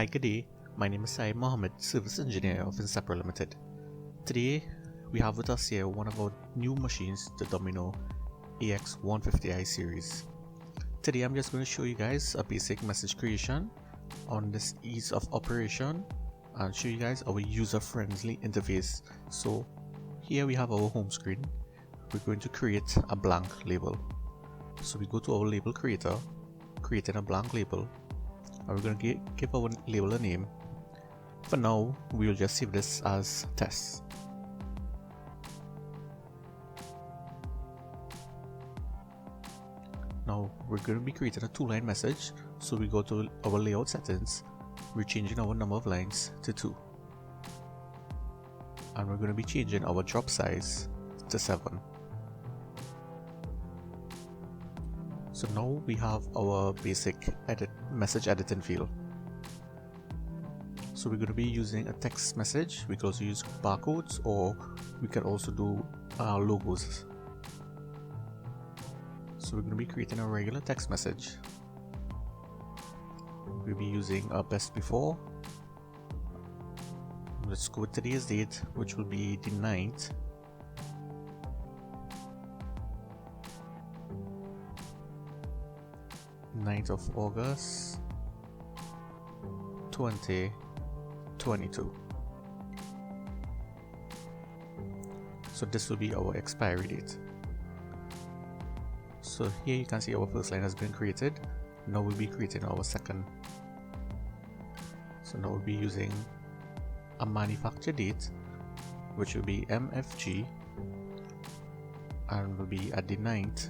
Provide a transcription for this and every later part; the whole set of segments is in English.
Hi, good day. My name is Syed Mohammed, Service Engineer of Inseparable Limited. Today, we have with us here one of our new machines, the Domino AX150i series. Today, I'm just going to show you guys a basic message creation on this ease of operation and show you guys our user-friendly interface. So here we have our home screen. We're going to create a blank label. So we go to our label creator, creating a blank label, and we're going to give our label a name. For now, we will just save this as test. Now we're going to be creating a 2-line message, so we go to our layout settings, we're changing our number of lines to 2, and we're going to be changing our drop size to 7. So now we have our basic message editing field. So we're going to be using a text message. We can also use barcodes, or we can also do logos. So we're going to be creating a regular text message. We'll be using a best before. Let's go with today's date, which will be the 9th. Of August 2022. So this will be our expiry date. So here you can see our first line has been created. Now we'll be creating our second. So now we'll be using a manufacture date, which will be MFG, and will be at the 9th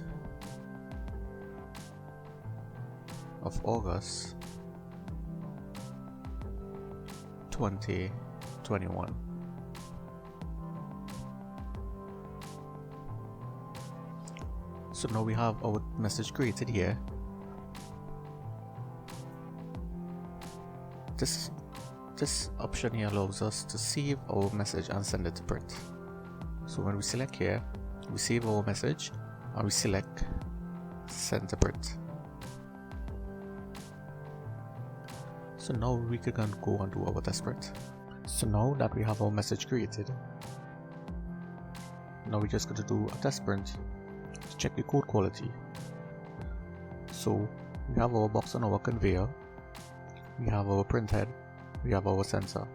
of August 2021. So now we have our message created here. This option here allows us to save our message and send it to print. So when we select here, we save our message and we select send to print. So now we can go and do our test print. So now that we have our message created, now we're just going to do a test print to check the code quality. So we have our box on our conveyor, we have our print head, we have our sensor.